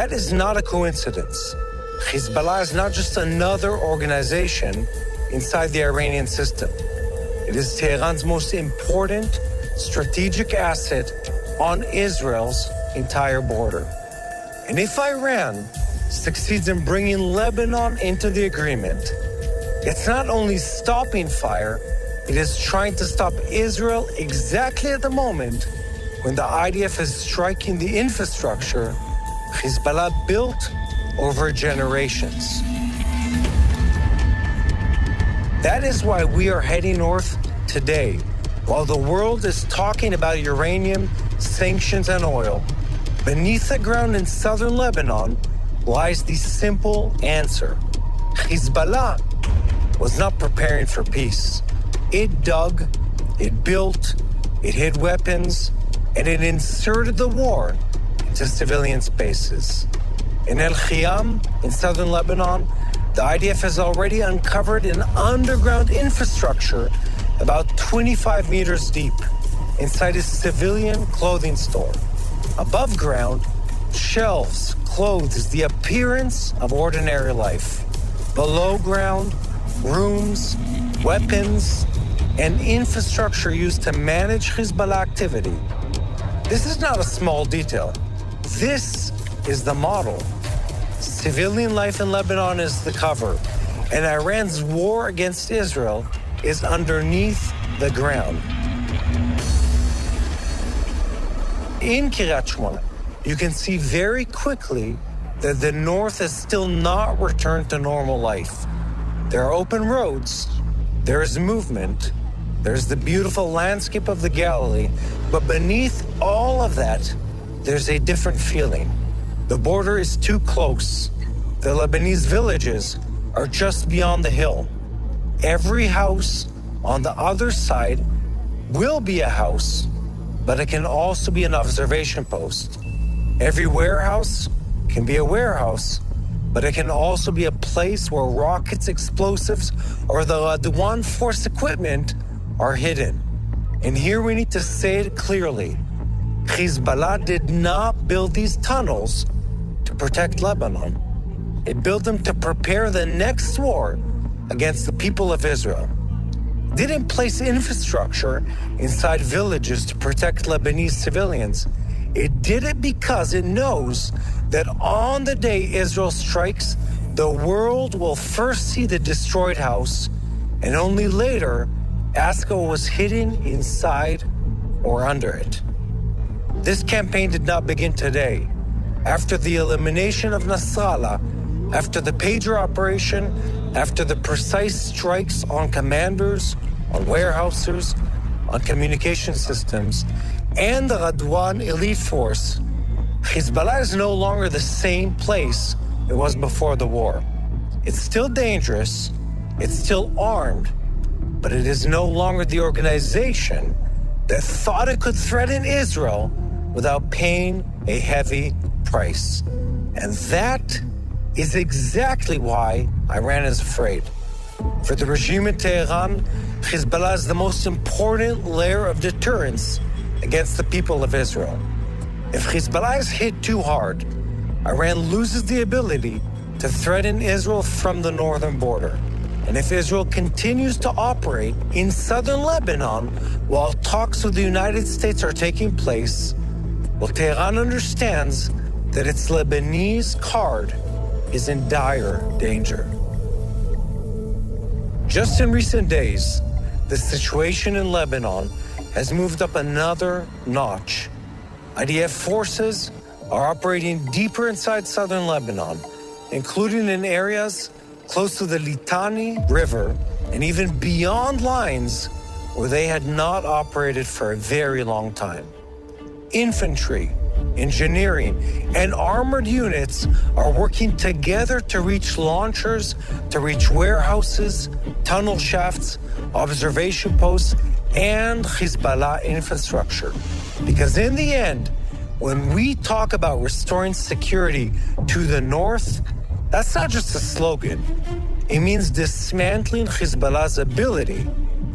That is not a coincidence. Hezbollah is not just another organization inside the Iranian system. It is Tehran's most important strategic asset on Israel's entire border. And if Iran succeeds in bringing Lebanon into the agreement, it's not only stopping fire, it is trying to stop Israel exactly at the moment when the IDF is striking the infrastructure Hezbollah built over generations. That is why we are heading north today. While the world is talking about uranium, sanctions, and oil, beneath the ground in southern Lebanon lies the simple answer. Hezbollah was not preparing for peace. It dug, it built, it hid weapons, and it inserted the war into civilian spaces. In El Khiyam, in southern Lebanon, the IDF has already uncovered an underground infrastructure about 25 meters deep inside a civilian clothing store. Above ground, shelves, clothes, the appearance of ordinary life. Below ground, rooms, weapons, and infrastructure used to manage Hezbollah activity. This is not a small detail. This is the model. Civilian life in Lebanon is the cover, and Iran's war against Israel is underneath the ground. In Kiryat Shmona, you can see very quickly that the north has still not returned to normal life. There are open roads, there is movement, there's the beautiful landscape of the Galilee, but beneath all of that, there's a different feeling. The border is too close. The Lebanese villages are just beyond the hill. Every house on the other side will be a house, but it can also be an observation post. Every warehouse can be a warehouse, but it can also be a place where rockets, explosives, or the Radwan force equipment are hidden. And here we need to say it clearly. Hezbollah did not build these tunnels to protect Lebanon. It built them to prepare the next war against the people of Israel. It didn't place infrastructure inside villages to protect Lebanese civilians. It did it because it knows that on the day Israel strikes, the world will first see the destroyed house and only later ask what was hidden inside or under it. This campaign did not begin today. After the elimination of Nasrallah, after the pager operation, after the precise strikes on commanders, on warehouses, on communication systems, and the Radwan elite force, Hezbollah is no longer the same place it was before the war. It's still dangerous, it's still armed, but it is no longer the organization that thought it could threaten Israel without paying a heavy price. And that is exactly why Iran is afraid. For the regime in Tehran, Hezbollah is the most important layer of deterrence against the people of Israel. If Hezbollah is hit too hard, Iran loses the ability to threaten Israel from the northern border. And if Israel continues to operate in southern Lebanon while talks with the United States are taking place, well, Tehran understands that its Lebanese card is in dire danger. Just in recent days, the situation in Lebanon has moved up another notch. IDF forces are operating deeper inside southern Lebanon, including in areas close to the Litani River and even beyond lines where they had not operated for a very long time. Infantry, engineering, and armored units are working together to reach launchers, to reach warehouses, tunnel shafts, observation posts, and Hezbollah infrastructure. Because in the end, when we talk about restoring security to the north, that's not just a slogan. It means dismantling Hezbollah's ability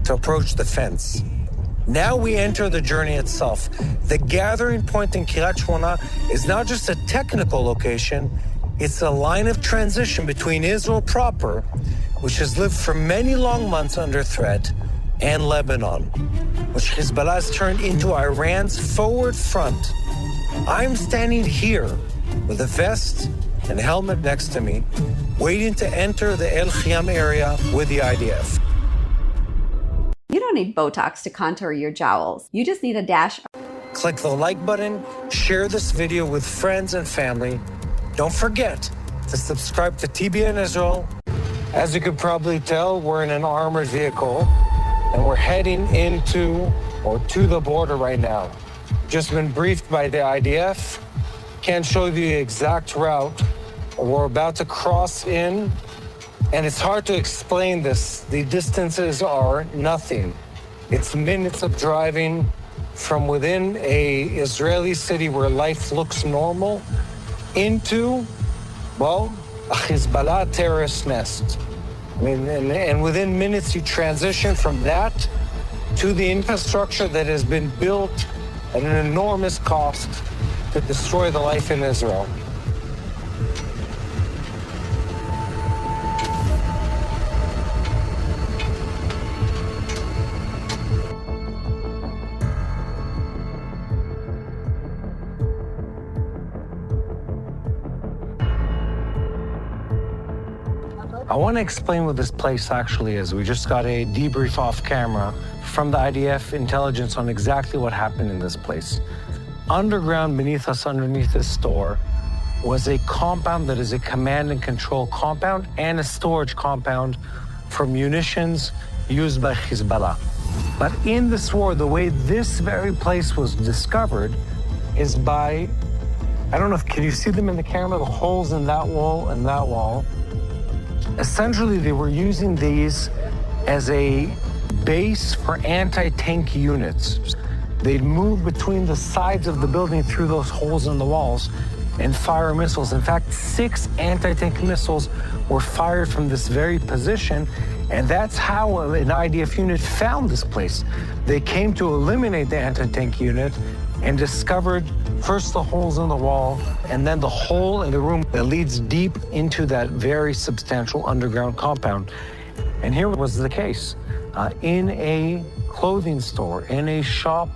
to approach the fence. Now we enter the journey itself. The gathering point in Kiryat Shmona is not just a technical location, it's a line of transition between Israel proper, which has lived for many long months under threat, and Lebanon, which Hezbollah has turned into Iran's forward front. I'm standing here with a vest and helmet next to me, waiting to enter the El Khiyam area with the IDF. You don't need Botox to contour your jowls. You just need a dash. Click the like button, share this video with friends and family. Don't forget to subscribe to TBN Israel. As you could probably tell, we're in an armored vehicle and we're heading into or to the border right now. Just been briefed by the IDF. Can't show you the exact route. We're about to cross in, and it's hard to explain this. The distances are nothing. It's minutes of driving from within a Israeli city where life looks normal into, well, a Hezbollah terrorist nest. I mean, and within minutes you transition from that to the infrastructure that has been built at an enormous cost to destroy the life in Israel. I want to explain what this place actually is. We just got a debrief off camera from the IDF intelligence on exactly what happened in this place. Underground beneath us, underneath this store, was a compound that is a command and control compound and a storage compound for munitions used by Hezbollah. But in this war, the way this very place was discovered is by, I don't know if, can you see them in the camera? The holes in that wall and that wall. Essentially, they were using these as a base for anti-tank units. They'd move between the sides of the building through those holes in the walls and fire missiles. In fact, 6 anti-tank missiles were fired from this very position, and that's how an IDF unit found this place. They came to eliminate the anti-tank unit and discovered first the holes in the wall and then the hole in the room that leads deep into that very substantial underground compound. And here was the case. In a clothing store, in a shop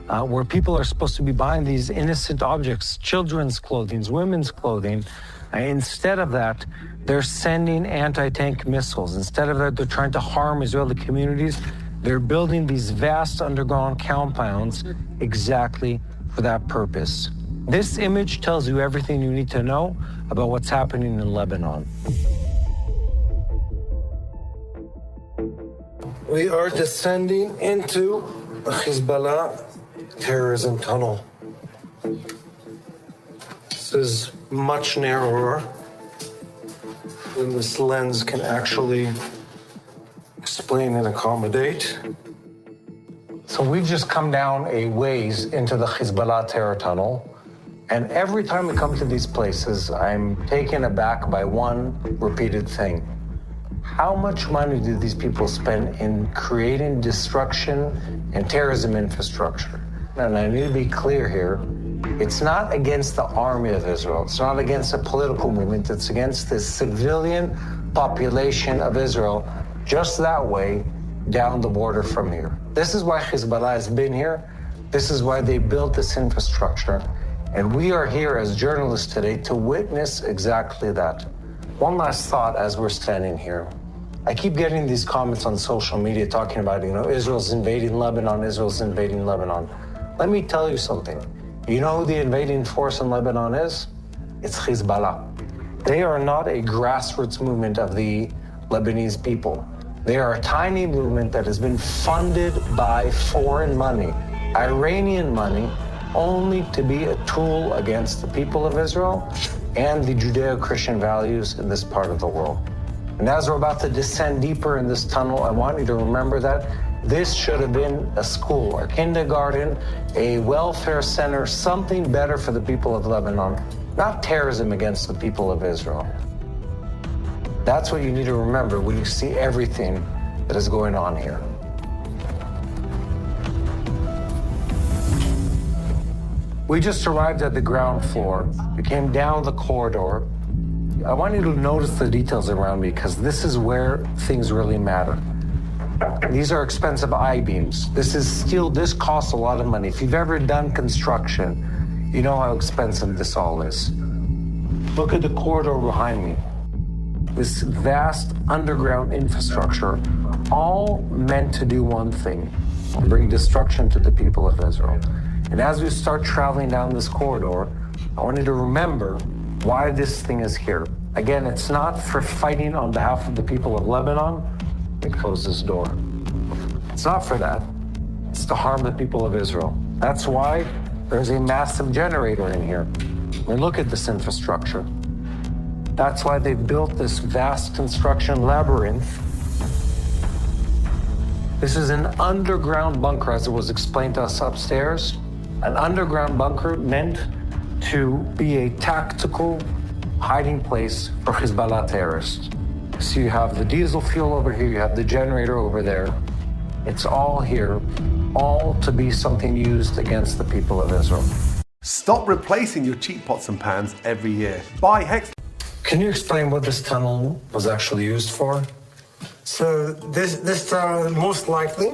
where people are supposed to be buying these innocent objects, children's clothing, women's clothing, instead of that, they're sending anti-tank missiles. Instead of that, they're trying to harm Israeli communities. They're building these vast underground compounds exactly for that purpose. This image tells you everything you need to know about what's happening in Lebanon. We are descending into a Hezbollah terrorism tunnel. This is much narrower than this lens can actually explain and accommodate. So we've just come down a ways into the Hezbollah terror tunnel, and every time we come to these places, I'm taken aback by one repeated thing. How much money do these people spend in creating destruction and terrorism infrastructure? And I need to be clear here, it's not against the army of Israel, it's not against a political movement, it's against the civilian population of Israel, just that way, down the border from here. This is why Hezbollah has been here. This is why they built this infrastructure. And we are here as journalists today to witness exactly that. One last thought as we're standing here. I keep getting these comments on social media talking about, Israel's invading Lebanon, Israel's invading Lebanon. Let me tell you something. You know who the invading force in Lebanon is? It's Hezbollah. They are not a grassroots movement of the Lebanese people. They are a tiny movement that has been funded by foreign money, Iranian money, only to be a tool against the people of Israel and the Judeo-Christian values in this part of the world. And as we're about to descend deeper in this tunnel, I want you to remember that this should have been a school, a kindergarten, a welfare center, something better for the people of Lebanon, not terrorism against the people of Israel. That's what you need to remember when you see everything that is going on here. We just arrived at the ground floor. We came down the corridor. I want you to notice the details around me because this is where things really matter. These are expensive I-beams. This is steel. This costs a lot of money. If you've ever done construction, you know how expensive this all is. Look at the corridor behind me. This vast underground infrastructure, all meant to do one thing, bring destruction to the people of Israel. And as we start traveling down this corridor, I want you to remember why this thing is here. Again, it's not for fighting on behalf of the people of Lebanon. Let me close this door. It's not for that. It's to harm the people of Israel. That's why there's a massive generator in here. And look at this infrastructure. That's why they built this vast construction labyrinth. This is an underground bunker, as it was explained to us upstairs. An underground bunker meant to be a tactical hiding place for Hezbollah terrorists. So you have the diesel fuel over here, you have the generator over there. It's all here, all to be something used against the people of Israel. Stop replacing your cheap pots and pans every year. Buy Hex. Can you explain what this tunnel was actually used for? So this tunnel most likely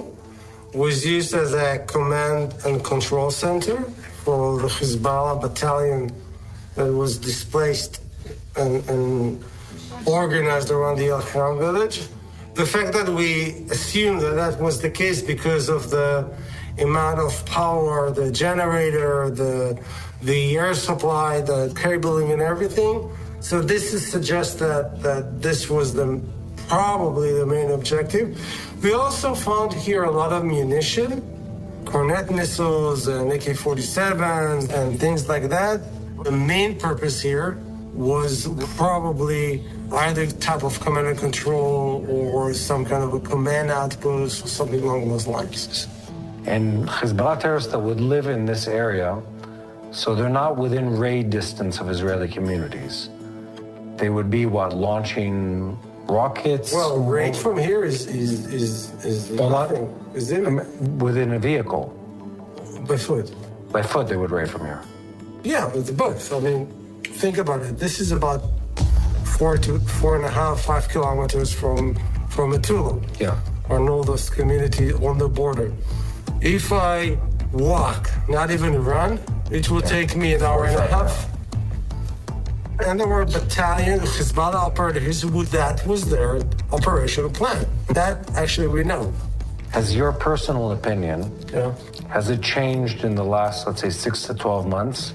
was used as a command and control center for the Hezbollah battalion that was displaced and organized around the Al-Kham village. The fact that we assumed that that was the case because of the amount of power, the generator, the air supply, the cabling and everything. So this suggests that this was probably the main objective. We also found here a lot of munition, Cornet missiles and AK-47s and things like that. The main purpose here was probably either type of command and control or some kind of a command outpost or something along those lines. And Hezbollah terrorists that would live in this area, so they're not within raid distance of Israeli communities. They would be launching rockets? Well, raid from here is nothing. Is it? Within a vehicle. By foot. By foot they would raid from here. Yeah, with both. I mean, think about it. This is about 4 to 4.5, 5 kilometers from Metula. Yeah. Arnoldo's community on the border. If I walk, not even run, it will take me an hour and a half. And there were battalion Hezbollah operators that was their operational plan. That actually we know. As your personal opinion, has it changed in the last, let's say, 6 to 12 months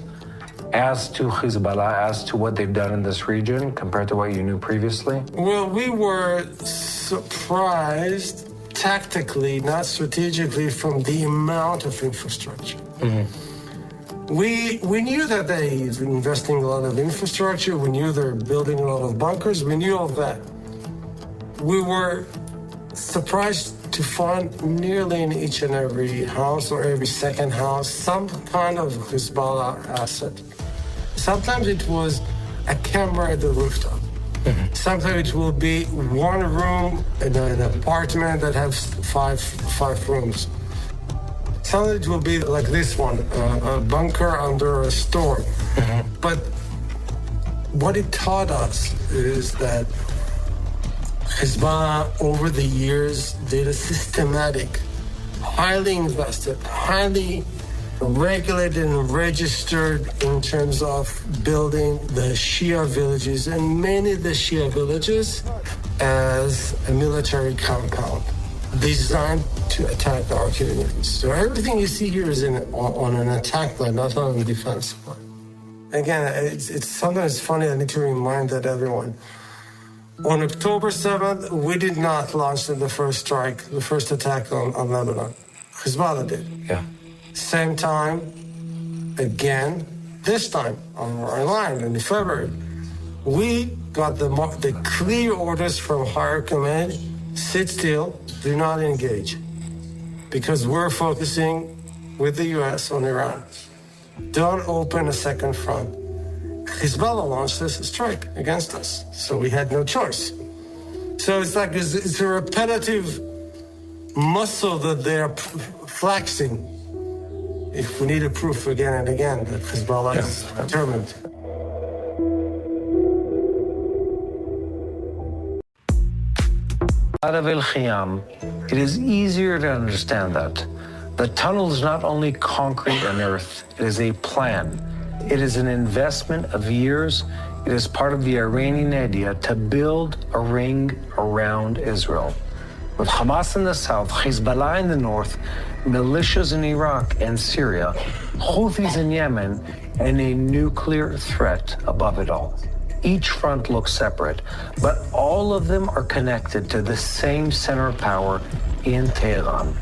as to Hezbollah, as to what they've done in this region compared to what you knew previously? Well, we were surprised tactically, not strategically, from the amount of infrastructure. Mm-hmm. We knew that they're investing a lot of infrastructure. We knew they're building a lot of bunkers. We knew all that. We were surprised to find nearly in each and every house or every second house some kind of Hezbollah asset. Sometimes it was a camera at the rooftop. Mm-hmm. Sometimes it will be one room in an apartment that has five rooms. Sometimes it will be like this one, a bunker under a store. Mm-hmm. But what it taught us is that Hezbollah, over the years, did a systematic, highly invested, highly regulated and registered in terms of building the Shia villages, and many of the Shia villages as a military compound designed to attack our communities. So everything you see here is on an attack line, not on a defense line. Again, it's sometimes funny. I need to remind that everyone. On October 7th, we did not launch the first strike, the first attack on Lebanon. Hezbollah did. Yeah. Same time, again, this time on our line in February, we got the clear orders from higher command: sit still, do not engage, because we're focusing with the U.S. on Iran. Don't open a second front. Hezbollah launched this strike against us, so we had no choice. So it's like it's a repetitive muscle that they're flexing if we need a proof again and again that Hezbollah is determined. Out of El Khiyam, it is easier to understand that. The tunnel is not only concrete and earth, it is a plan. It is an investment of years. It is part of the Iranian idea to build a ring around Israel. With Hamas in the south, Hezbollah in the north, militias in Iraq and Syria, Houthis in Yemen, and a nuclear threat above it all. Each front looks separate, but all of them are connected to the same center of power in Tehran.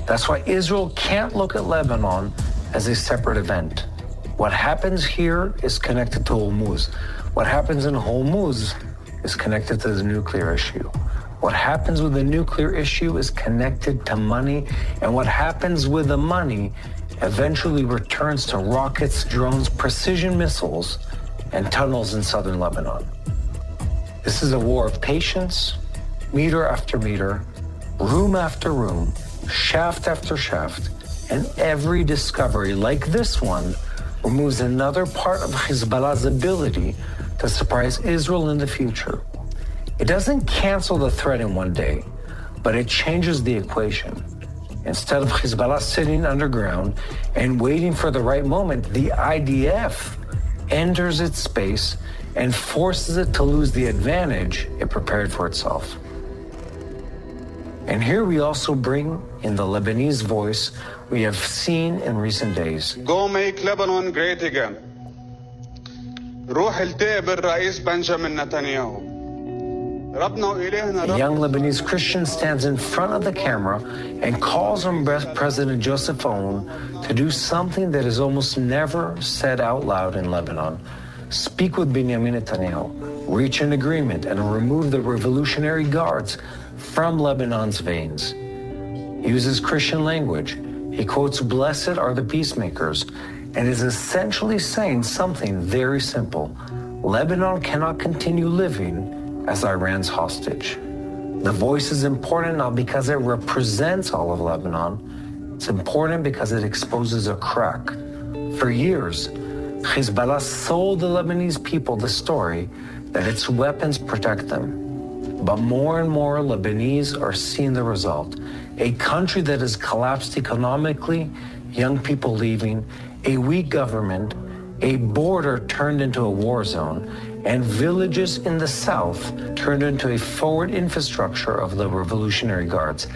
That's why Israel can't look at Lebanon as a separate event. What happens here is connected to Hormuz. What happens in Hormuz is connected to the nuclear issue. What happens with the nuclear issue is connected to money, and what happens with the money eventually returns to rockets, drones, precision missiles, and tunnels in southern Lebanon. This is a war of patience, meter after meter, room after room, shaft after shaft, and every discovery like this one removes another part of Hezbollah's ability to surprise Israel in the future. It doesn't cancel the threat in one day, but it changes the equation. Instead of Hezbollah sitting underground and waiting for the right moment, the IDF enters its space and forces it to lose the advantage it prepared for itself. And here we also bring in the Lebanese voice we have seen in recent days. Go make Lebanon great again. روح التقي بالرئيس بنجامين نتنياهو. A young Lebanese Christian stands in front of the camera and calls on President Joseph Aoun to do something that is almost never said out loud in Lebanon. Speak with Benjamin Netanyahu, reach an agreement, and remove the Revolutionary Guards from Lebanon's veins. He uses Christian language. He quotes, "Blessed are the peacemakers," and is essentially saying something very simple. Lebanon cannot continue living as Iran's hostage. The voice is important not because it represents all of Lebanon. It's important because it exposes a crack. For years, Hezbollah sold the Lebanese people the story that its weapons protect them. But more and more Lebanese are seeing the result. A country that has collapsed economically, young people leaving, a weak government, a border turned into a war zone, and villages in the south turned into a forward infrastructure of the Revolutionary Guards.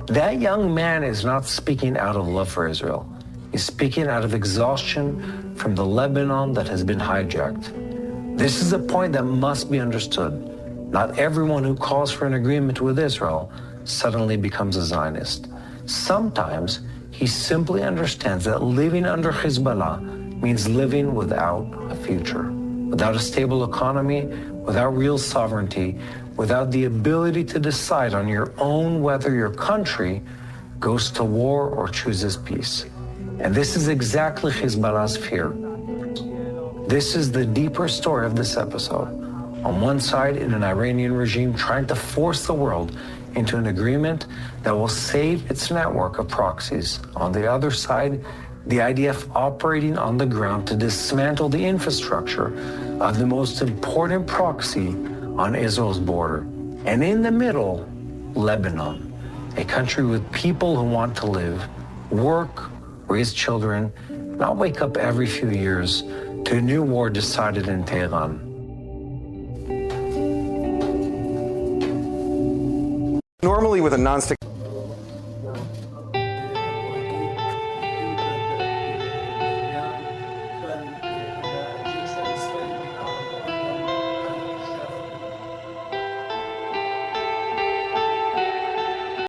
That young man is not speaking out of love for Israel. He's speaking out of exhaustion from the Lebanon that has been hijacked. This is a point that must be understood. Not everyone who calls for an agreement with Israel suddenly becomes a Zionist. Sometimes he simply understands that living under Hezbollah means living without a future, without a stable economy, without real sovereignty, without the ability to decide on your own whether your country goes to war or chooses peace. And this is exactly Hezbollah's fear. This is the deeper story of this episode. On one side, in an Iranian regime trying to force the world into an agreement that will save its network of proxies. On the other side, the IDF operating on the ground to dismantle the infrastructure of the most important proxy on Israel's border. And in the middle, Lebanon, a country with people who want to live, work, raise children, not wake up every few years to a new war decided in Tehran. Normally with a nonstick